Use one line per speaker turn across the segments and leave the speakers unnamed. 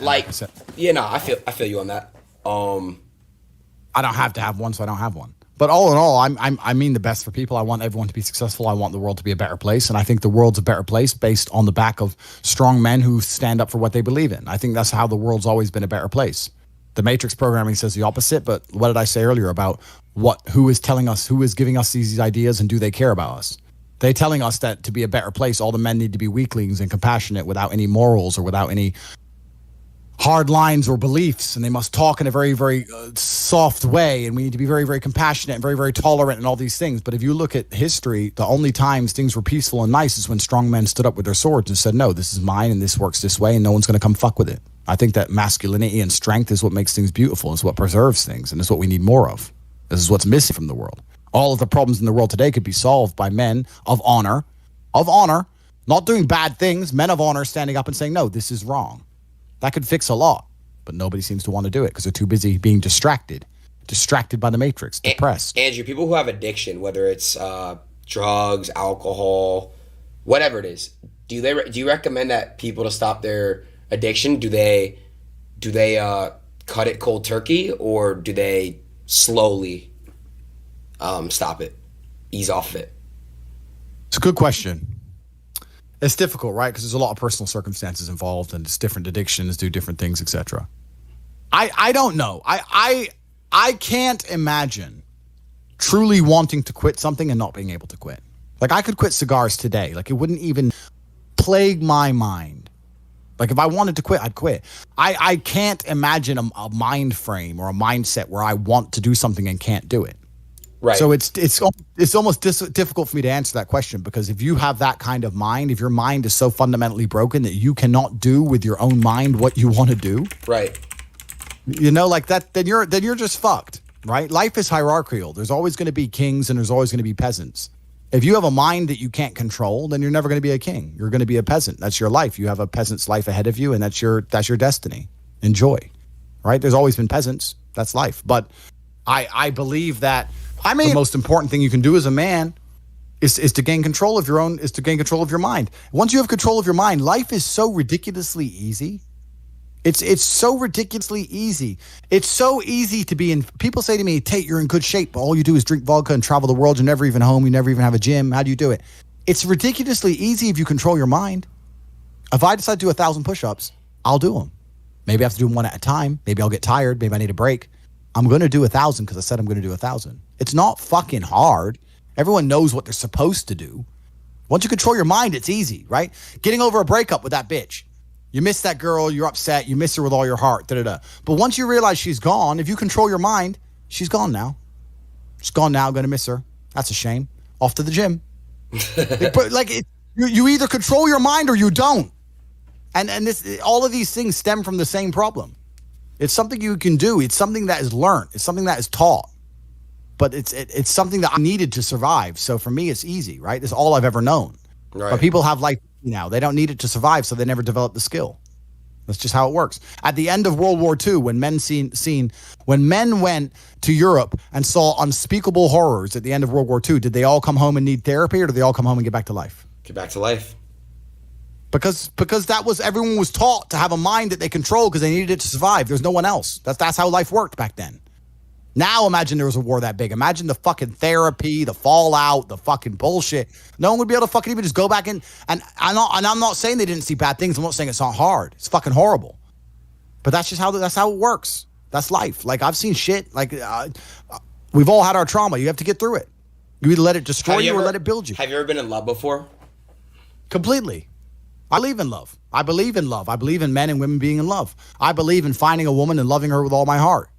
Like,
I said,
yeah, no, I feel you on that.
I don't have to have one, so I don't have one. But all in all, I mean the best for people. I want everyone to be successful. I want the world to be a better place, and I think the world's a better place based on the back of strong men who stand up for what they believe in. I think that's how the world's always been a better place. The Matrix programming says the opposite, but what did I say earlier about who is telling us, who is giving us these ideas, and do they care about us? They're telling us that to be a better place, all the men need to be weaklings and compassionate without any morals or without any hard lines or beliefs, and they must talk in a very, very soft way, and we need to be very, very compassionate and very, very tolerant and all these things. But if you look at history, the only times things were peaceful and nice is when strong men stood up with their swords and said, no, this is mine and this works this way and no one's going to come fuck with it. I think that masculinity and strength is what makes things beautiful, is what preserves things, and is what we need more of. This is what's missing from the world. All of the problems in the world today could be solved by men of honor, not doing bad things, men of honor standing up and saying, no, this is wrong. That could fix a lot, but nobody seems to want to do it because they're too busy being distracted by the Matrix, depressed.
Andrew, people who have addiction, whether it's drugs, alcohol, whatever it is, do you recommend that people to stop their addiction? Do they cut it cold turkey, or do they slowly stop it, ease off of it?
It's a good question. It's difficult, right? Because there's a lot of personal circumstances involved, and it's different addictions do different things, etc. I don't know. I can't imagine truly wanting to quit something and not being able to quit. Like, I could quit cigars today. Like, it wouldn't even plague my mind. Like, if I wanted to quit, I'd quit. I can't imagine a mind frame or a mindset where I want to do something and can't do it.
Right.
So it's almost difficult for me to answer that question, because if you have that kind of mind, if your mind is so fundamentally broken that you cannot do with your own mind what you want to do,
right?
You know, like that, then you're just fucked, right? Life is hierarchical. There's always going to be kings and there's always going to be peasants. If you have a mind that you can't control, then you're never going to be a king. You're going to be a peasant. That's your life. You have a peasant's life ahead of you, and that's your destiny. Enjoy, right? There's always been peasants. That's life. But I believe that. I mean, the most important thing you can do as a man is to gain control of your mind. Once you have control of your mind, life is so ridiculously easy. It's so ridiculously easy. It's so easy to be in. People say to me, Tate, you're in good shape, but all you do is drink vodka and travel the world. You're never even home. You never even have a gym. How do you do it? It's ridiculously easy if you control your mind. If I decide to do 1,000 push-ups, I'll do them. Maybe I have to do them one at a time. Maybe I'll get tired. Maybe I need a break. I'm going to do 1,000 because I said I'm going to do 1,000. It's not fucking hard. Everyone knows what they're supposed to do. Once you control your mind, it's easy, right? Getting over a breakup with that bitch. You miss that girl, you're upset, you miss her with all your heart, da-da-da. But once you realize she's gone, if you control your mind, she's gone now. She's gone now, going to miss her. That's a shame. Off to the gym. You either control your mind or you don't. And all of these things stem from the same problem. It's something you can do. It's something that is learned. It's something that is taught. But it's something that I needed to survive. So for me, it's easy, right? It's all I've ever known.
Right.
But people have life now. They don't need it to survive, so they never develop the skill. That's just how it works. At the end of World War II, when men went to Europe and saw unspeakable horrors at the end of World War II, did they all come home and need therapy, or did they all come home and get back to life?
Get back to life.
Because everyone was taught to have a mind that they control because they needed it to survive. There's no one else. That's how life worked back then. Now imagine there was a war that big. Imagine the fucking therapy, the fallout, the fucking bullshit. No one would be able to fucking even just go back in. And I'm not saying they didn't see bad things. I'm not saying it's not hard. It's fucking horrible. But that's just how it works. That's life. Like, I've seen shit. Like, we've all had our trauma. You have to get through it. You either let it destroy you or let it build you.
Have you ever been in love before?
Completely. I believe in love. I believe in love. I believe in men and women being in love. I believe in finding a woman and loving her with all my heart.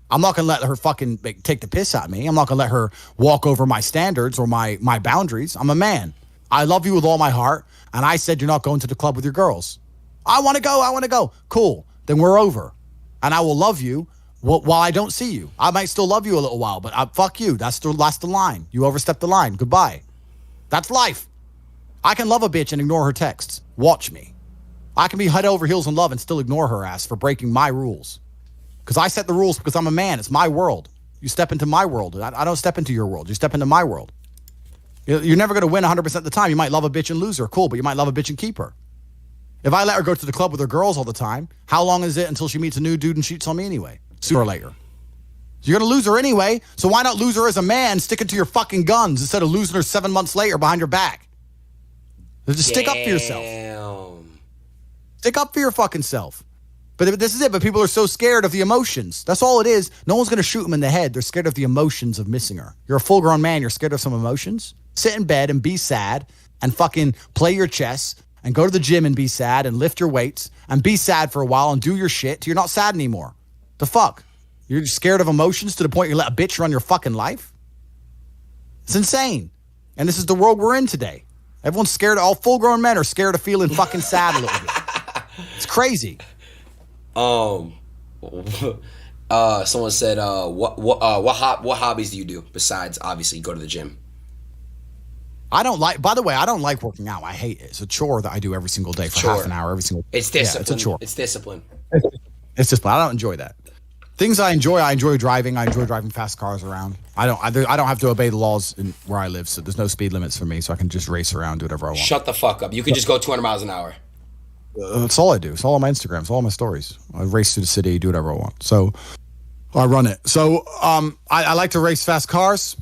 I'm not going to let her fucking take the piss out of me. I'm not going to let her walk over my standards or my boundaries. I'm a man. I love you with all my heart. And I said, you're not going to the club with your girls. I want to go. Cool. Then we're over. And I will love you while I don't see you. I might still love you a little while, but fuck you. That's the line. You overstepped the line. Goodbye. That's life. I can love a bitch and ignore her texts. Watch me. I can be head over heels in love and still ignore her ass for breaking my rules. Because I set the rules because I'm a man. It's my world. You step into my world. I don't step into your world. You step into my world. You're never going to win 100% of the time. You might love a bitch and lose her. Cool, but you might love a bitch and keep her. If I let her go to the club with her girls all the time, how long is it until she meets a new dude and cheats on me anyway? Sooner or later. You're going to lose her anyway, so why not lose her as a man sticking to your fucking guns instead of losing her 7 months later behind your back? Just stick up for yourself. Stick up for your fucking self. But this is it. But people are so scared of the emotions. That's all it is. No one's going to shoot them in the head. They're scared of the emotions of missing her. You're a full-grown man. You're scared of some emotions. Sit in bed and be sad and fucking play your chess and go to the gym and be sad and lift your weights and be sad for a while and do your shit till you're not sad anymore. The fuck? You're scared of emotions to the point you let a bitch run your fucking life? It's insane. And this is the world we're in today. Everyone's scared. All full-grown men are scared of feeling fucking sad a little bit. It's crazy.
Someone said, what hobbies do you do besides obviously go to the gym?
By the way, I don't like working out. I hate it. It's a chore that I do every single day for half an hour every single day.
It's discipline.
Yeah, it's a chore.
It's discipline.
It's discipline. I don't enjoy that. Things I enjoy driving. I enjoy driving fast cars around. I don't have to obey the laws where I live, so there's no speed limits for me, so I can just race around, do whatever I want.
Shut the fuck up. You can just go 200 miles an hour.
That's all I do. It's all on my Instagram. It's all on my stories. I race through the city, do whatever I want. So I run it. So I like to race fast cars.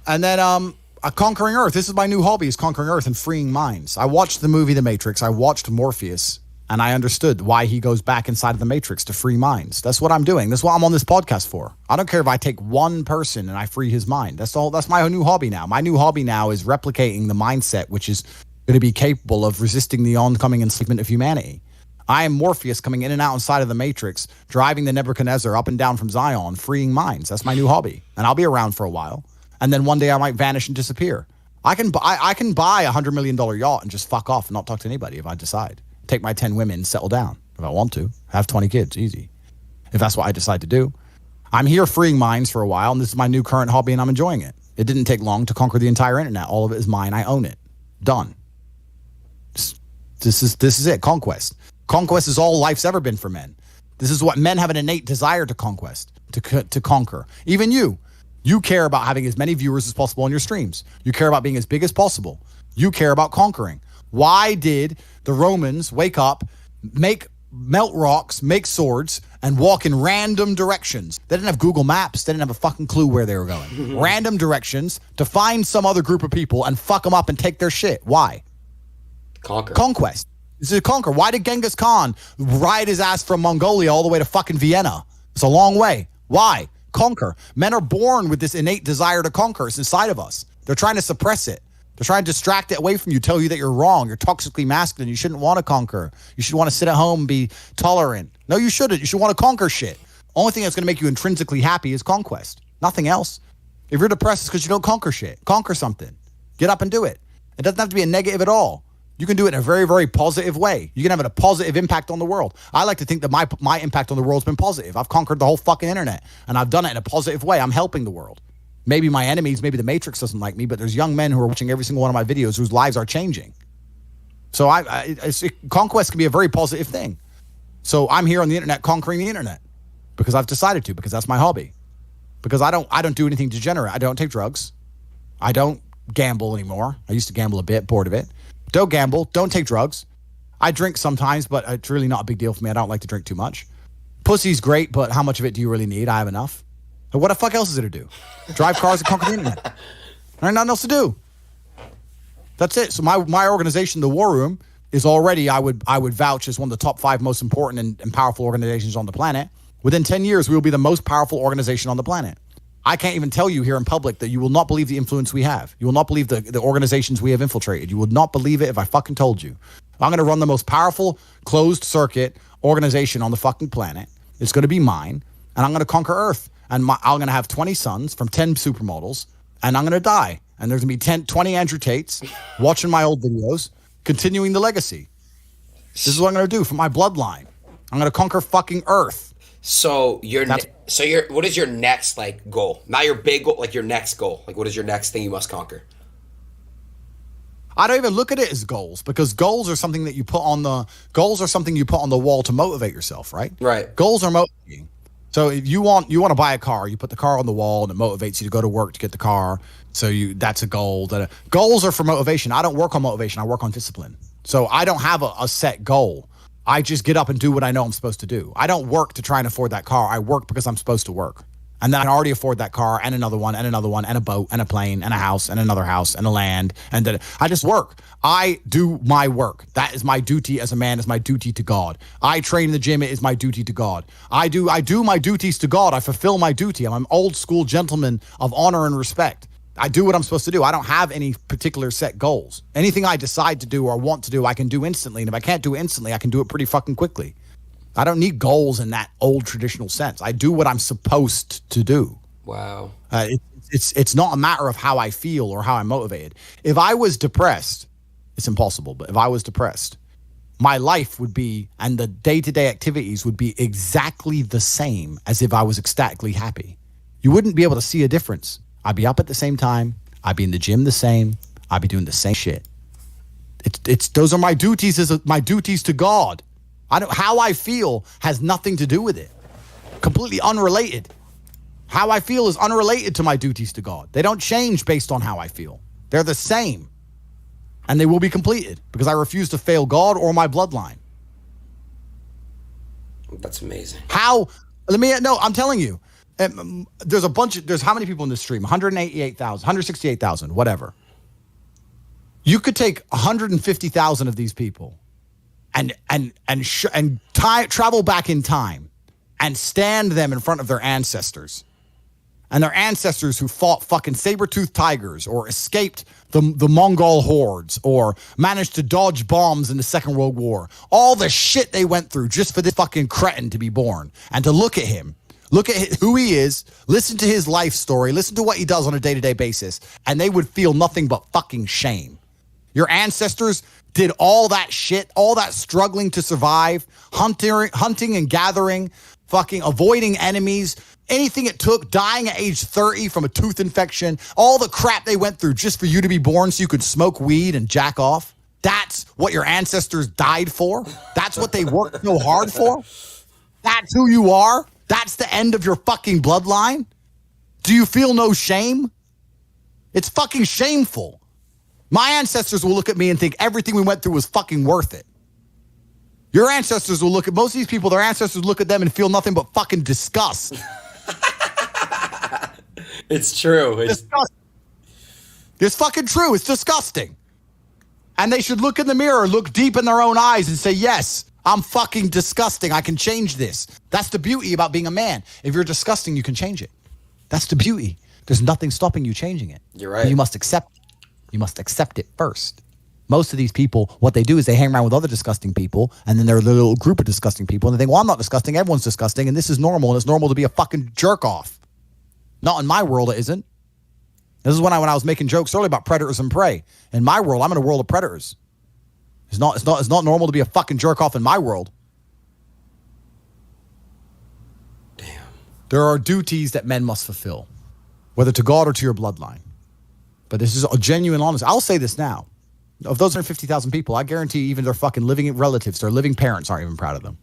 And then Conquering Earth. This is my new hobby, is Conquering Earth and freeing minds. I watched the movie The Matrix. I watched Morpheus. And I understood why he goes back inside of the Matrix to free minds. That's what I'm doing. That's what I'm on this podcast for. I don't care if I take one person and I free his mind. That's all. That's my new hobby now. My new hobby now is replicating the mindset, which is going to be capable of resisting the oncoming enslavement of humanity. I am Morpheus coming in and out inside of the Matrix, driving the Nebuchadnezzar up and down from Zion, freeing minds. That's my new hobby. And I'll be around for a while. And then one day I might vanish and disappear. I can buy $100 million yacht and just fuck off and not talk to anybody if I decide. Take my 10 women, settle down if I want to. Have 20 kids, easy. If that's what I decide to do. I'm here freeing minds for a while, and this is my new current hobby, and I'm enjoying it. It didn't take long to conquer the entire internet. All of it is mine. I own it. Done. This is it. Conquest. Conquest is all life's ever been for men. This is what men have an innate desire to conquest, to conquer. Even you. You care about having as many viewers as possible on your streams. You care about being as big as possible. You care about conquering. Why did the Romans wake up, melt rocks, make swords, and walk in random directions? They didn't have Google Maps. They didn't have a fucking clue where they were going. Random directions to find some other group of people and fuck them up and take their shit. Why?
Conquer.
Conquest. This is a conquer. Why did Genghis Khan ride his ass from Mongolia all the way to fucking Vienna? It's a long way. Why? Conquer. Men are born with this innate desire to conquer. It's inside of us. They're trying to suppress it. They're trying to distract it away from you, tell you that you're wrong. You're toxically masculine. You shouldn't want to conquer. You should want to sit at home and be tolerant. No, you shouldn't. You should want to conquer shit. Only thing that's going to make you intrinsically happy is conquest. Nothing else. If you're depressed, it's because you don't conquer shit. Conquer something. Get up and do it. It doesn't have to be a negative at all. You can do it in a very, very positive way. You can have a positive impact on the world. I like to think that my impact on the world has been positive. I've conquered the whole fucking internet, and I've done it in a positive way. I'm helping the world. Maybe my enemies, maybe the Matrix doesn't like me, but there's young men who are watching every single one of my videos whose lives are changing. So conquest can be a very positive thing. So I'm here on the internet conquering the internet because I've decided to, because that's my hobby. Because I don't do anything degenerate. I don't take drugs. I don't gamble anymore. I used to gamble a bit, bored of it. Don't gamble. Don't take drugs. I drink sometimes, but it's really not a big deal for me. I don't like to drink too much. Pussy's great, but how much of it do you really need? I have enough. So what the fuck else is there to do? Drive cars and conquer the internet. There's nothing else to do. That's it. So my organization, the War Room, is already, I would vouch, as one of the top 5 most important and powerful organizations on the planet. Within 10 years, we will be the most powerful organization on the planet. I can't even tell you here in public that you will not believe the influence we have. You will not believe the organizations we have infiltrated. You would not believe it if I fucking told you. I'm going to run the most powerful closed circuit organization on the fucking planet. It's going to be mine, and I'm going to conquer Earth. And I'm going to have 20 sons from 10 supermodels, and I'm going to die. And there's going to be 20 Andrew Tates watching my old videos, continuing the legacy. This is what I'm going to do for my bloodline. I'm going to conquer fucking Earth.
So what is your next goal? Not your big goal, your next goal. What is your next thing you must conquer?
I don't even look at it as goals, because goals are something that you put on the wall to motivate yourself, right?
Right.
Goals are motivating. So if you want to buy a car, you put the car on the wall and it motivates you to go to work to get the car. So that's a goal. Goals are for motivation. I don't work on motivation. I work on discipline. So I don't have a set goal. I just get up and do what I know I'm supposed to do. I don't work to try and afford that car. I work because I'm supposed to work. And then I can already afford that car and another one and another one and a boat and a plane and a house and another house and a land. And then I just work. I do my work. That is my duty as a man, is my duty to God. I train in the gym. It is my duty to God. I do my duties to God. I fulfill my duty. I'm an old school gentleman of honor and respect. I do what I'm supposed to do. I don't have any particular set goals. Anything I decide to do or want to do, I can do instantly. And if I can't do it instantly, I can do it pretty fucking quickly. I don't need goals in that old traditional sense. I do what I'm supposed to do.
Wow.
It's not a matter of how I feel or how I'm motivated. If I was depressed, it's impossible, but if I was depressed, my life would be, and the day-to-day activities would be exactly the same as if I was ecstatically happy. You wouldn't be able to see a difference. I'd be up at the same time. I'd be in the gym the same. I'd be doing the same shit. Those are my duties my duties to God. How I feel has nothing to do with it. Completely unrelated. How I feel is unrelated to my duties to God. They don't change based on how I feel. They're the same. And they will be completed because I refuse to fail God or my bloodline.
That's amazing.
I'm telling you. There's how many people in this stream? 188,000, 168,000, whatever. You could take 150,000 of these people and travel back in time and stand them in front of their ancestors. And their ancestors who fought fucking saber-toothed tigers or escaped the Mongol hordes or managed to dodge bombs in the Second World War. All the shit they went through just for this fucking cretin to be born. And to look at him. Look at who he is, listen to his life story, listen to what he does on a day-to-day basis, and they would feel nothing but fucking shame. Your ancestors did all that shit, all that struggling to survive, hunting and gathering, fucking avoiding enemies, anything it took, dying at age 30 from a tooth infection, all the crap they went through just for you to be born so you could smoke weed and jack off. That's what your ancestors died for. That's what they worked so hard for. That's who you are. That's the end of your fucking bloodline? Do you feel no shame? It's fucking shameful. My ancestors will look at me and think everything we went through was fucking worth it. Your ancestors will look at, most of these people, their ancestors look at them and feel nothing but fucking disgust.
It's true.
It's fucking true. It's disgusting. And they should look in the mirror, look deep in their own eyes and say, yes, I'm fucking disgusting. I can change this. That's the beauty about being a man. If you're disgusting, you can change it. That's the beauty. There's nothing stopping you changing it.
You're right.
But you must accept it. You must accept it first. Most of these people, what they do is they hang around with other disgusting people, and then they're a little group of disgusting people, and they think, well, I'm not disgusting. Everyone's disgusting, and this is normal, and it's normal to be a fucking jerk off. Not in my world, it isn't. This is when I was making jokes earlier about predators and prey. In my world, I'm in a world of predators. It's not normal to be a fucking jerk off in my world.
Damn.
There are duties that men must fulfill, whether to God or to your bloodline. But this is a genuine honest. I'll say this now. Of those 150,000 people, I guarantee even their fucking living relatives, their living parents aren't even proud of them.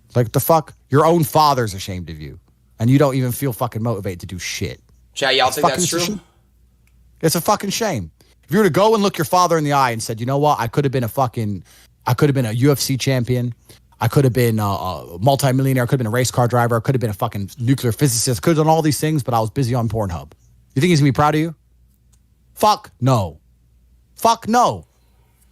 It's like, the fuck? Your own father's ashamed of you. And you don't even feel fucking motivated to do shit.
Chad, y'all think that's true?
It's a fucking shame. If you were to go and look your father in the eye and said, you know what, I could have been a UFC champion. I could have been a multimillionaire. I could have been a race car driver. I could have been a fucking nuclear physicist. Could have done all these things, but I was busy on Pornhub. You think he's going to be proud of you? Fuck no. Fuck no.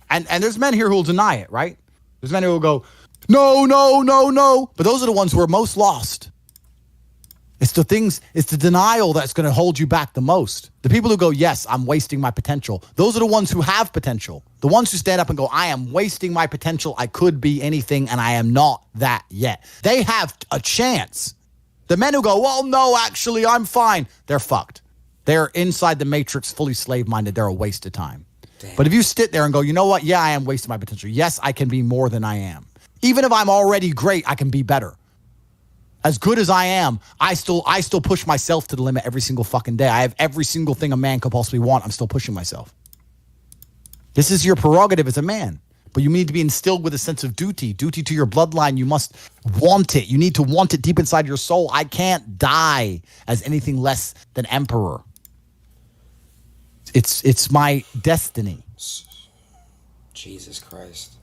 And there's men here who will deny it, right? There's men who will go, no, no, no, no. But those are the ones who are most lost. It's the denial that's going to hold you back the most. The people who go, yes, I'm wasting my potential. Those are the ones who have potential. The ones who stand up and go, I am wasting my potential. I could be anything and I am not that yet. They have a chance. The men who go, well, no, actually, I'm fine. They're fucked. They're inside the matrix, fully slave-minded. They're a waste of time. Damn. But if you sit there and go, you know what? Yeah, I am wasting my potential. Yes, I can be more than I am. Even if I'm already great, I can be better. As good as I am, I still push myself to the limit every single fucking day. I have every single thing a man could possibly want. I'm still pushing myself. This is your prerogative as a man. But you need to be instilled with a sense of duty. Duty to your bloodline. You must want it. You need to want it deep inside your soul. I can't die as anything less than emperor. It's my destiny.
Jesus Christ.